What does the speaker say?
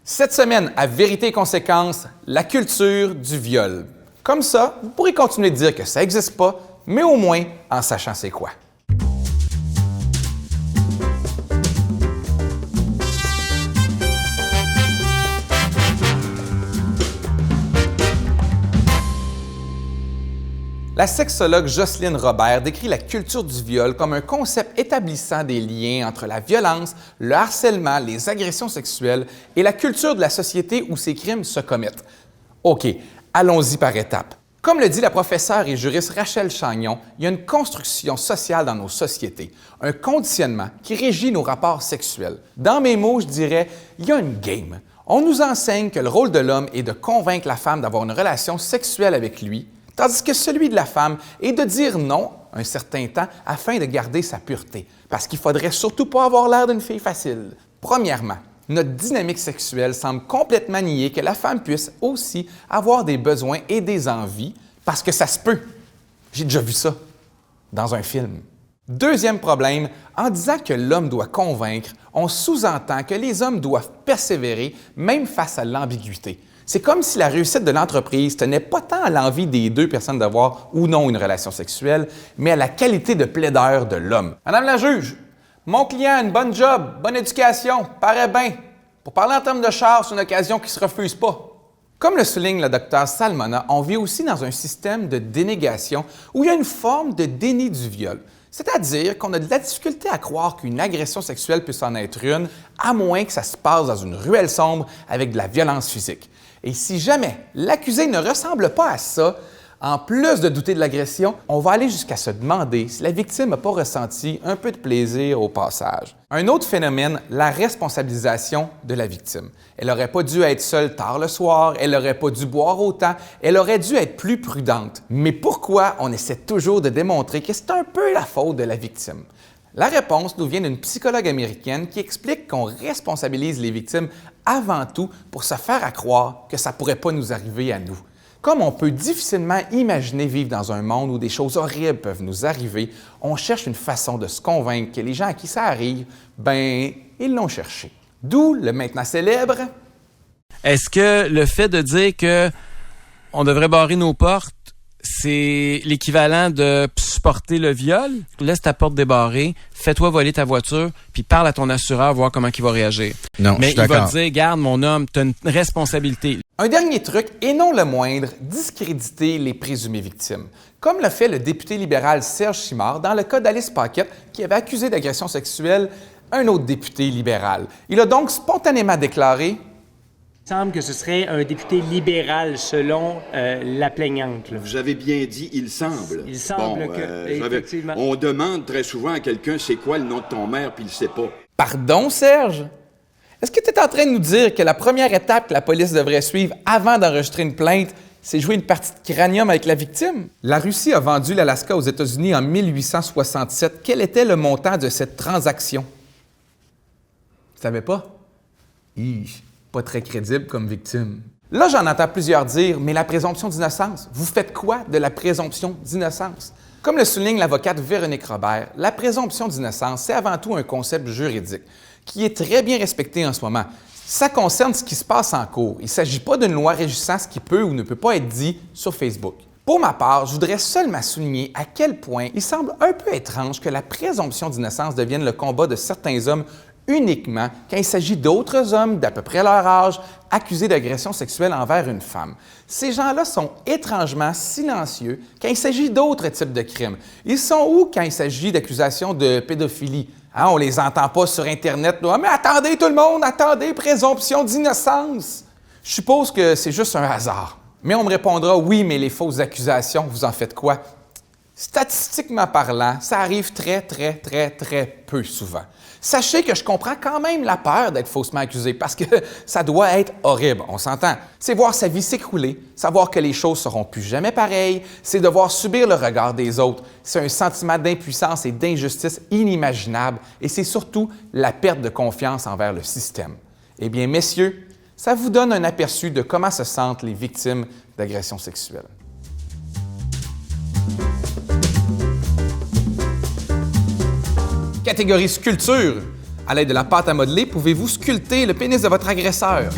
Cette semaine, à Vérité et Conséquences, la culture du viol. Comme ça, vous pourrez continuer de dire que ça n'existe pas, mais au moins en sachant c'est quoi. La sexologue Jocelyne Robert décrit la culture du viol comme un concept établissant des liens entre la violence, le harcèlement, les agressions sexuelles et la culture de la société où ces crimes se commettent. OK, allons-y par étapes. Comme le dit la professeure et juriste Rachel Chagnon, il y a une construction sociale dans nos sociétés, un conditionnement qui régit nos rapports sexuels. Dans mes mots, je dirais, il y a une game. On nous enseigne que le rôle de l'homme est de convaincre la femme d'avoir une relation sexuelle avec lui, tandis que celui de la femme est de dire non un certain temps afin de garder sa pureté, parce qu'il ne faudrait surtout pas avoir l'air d'une fille facile. Premièrement, notre dynamique sexuelle semble complètement nier que la femme puisse aussi avoir des besoins et des envies, parce que ça se peut. J'ai déjà vu ça dans un film. Deuxième problème, en disant que l'homme doit convaincre, on sous-entend que les hommes doivent persévérer même face à l'ambiguïté. C'est comme si la réussite de l'entreprise tenait pas tant à l'envie des deux personnes d'avoir ou non une relation sexuelle, mais à la qualité de plaideur de l'homme. Madame la juge, mon client a une bonne job, bonne éducation, paraît bien. Pour parler en termes de char, c'est une occasion qui ne se refuse pas. Comme le souligne le docteur Salmona, on vit aussi dans un système de dénégation où il y a une forme de déni du viol. C'est-à-dire qu'on a de la difficulté à croire qu'une agression sexuelle puisse en être une, à moins que ça se passe dans une ruelle sombre avec de la violence physique. Et si jamais l'accusé ne ressemble pas à ça, en plus de douter de l'agression, on va aller jusqu'à se demander si la victime n'a pas ressenti un peu de plaisir au passage. Un autre phénomène, la responsabilisation de la victime. Elle n'aurait pas dû être seule tard le soir, elle n'aurait pas dû boire autant, elle aurait dû être plus prudente. Mais pourquoi on essaie toujours de démontrer que c'est un peu la faute de la victime? La réponse nous vient d'une psychologue américaine qui explique qu'on responsabilise les victimes avant tout pour se faire croire que ça ne pourrait pas nous arriver à nous. Comme on peut difficilement imaginer vivre dans un monde où des choses horribles peuvent nous arriver, on cherche une façon de se convaincre que les gens à qui ça arrive, ils l'ont cherché. D'où le maintenant célèbre. Est-ce que le fait de dire que on devrait barrer nos portes, c'est l'équivalent de supporter le viol? Laisse ta porte débarrée, fais-toi voler ta voiture, puis parle à ton assureur, voir comment il va réagir. Non, mais je suis il va d'accord. te dire, garde mon homme, tu as une responsabilité. Un dernier truc, et non le moindre, discréditer les présumées victimes. Comme l'a fait le député libéral Serge Simard dans le cas d'Alice Paquette, qui avait accusé d'agression sexuelle un autre député libéral. Il a donc spontanément déclaré: Il semble que ce serait un député libéral selon la plaignante. Là. Vous avez bien dit « il semble ». Il semble que, effectivement... On demande très souvent à quelqu'un « c'est quoi le nom de ton maire » puis il ne sait pas. Pardon, Serge? Est-ce que tu es en train de nous dire que la première étape que la police devrait suivre avant d'enregistrer une plainte, c'est jouer une partie de cranium avec la victime? La Russie a vendu l'Alaska aux États-Unis en 1867. Quel était le montant de cette transaction? Tu savais pas? Pas très crédible comme victime. Là, j'en entends plusieurs dire, mais la présomption d'innocence, vous faites quoi de la présomption d'innocence? Comme le souligne l'avocate Véronique Robert, la présomption d'innocence, c'est avant tout un concept juridique qui est très bien respecté en ce moment. Ça concerne ce qui se passe en cours. Il ne s'agit pas d'une loi régissant ce qui peut ou ne peut pas être dit sur Facebook. Pour ma part, je voudrais seulement souligner à quel point il semble un peu étrange que la présomption d'innocence devienne le combat de certains hommes uniquement quand il s'agit d'autres hommes d'à peu près leur âge accusés d'agression sexuelle envers une femme. Ces gens-là sont étrangement silencieux quand il s'agit d'autres types de crimes. Ils sont où quand il s'agit d'accusations de pédophilie? Hein, on les entend pas sur Internet. Là. Mais attendez tout le monde, attendez, présomption d'innocence! Je suppose que c'est juste un hasard. Mais on me répondra, oui, mais les fausses accusations, vous en faites quoi? Statistiquement parlant, ça arrive très peu souvent. Sachez que je comprends quand même la peur d'être faussement accusé parce que ça doit être horrible, on s'entend. C'est voir sa vie s'écrouler, savoir que les choses seront plus jamais pareilles, c'est devoir subir le regard des autres. C'est un sentiment d'impuissance et d'injustice inimaginable et c'est surtout la perte de confiance envers le système. Eh bien, messieurs, ça vous donne un aperçu de comment se sentent les victimes d'agressions sexuelles. Catégorie sculpture. À l'aide de la pâte à modeler, pouvez-vous sculpter le pénis de votre agresseur.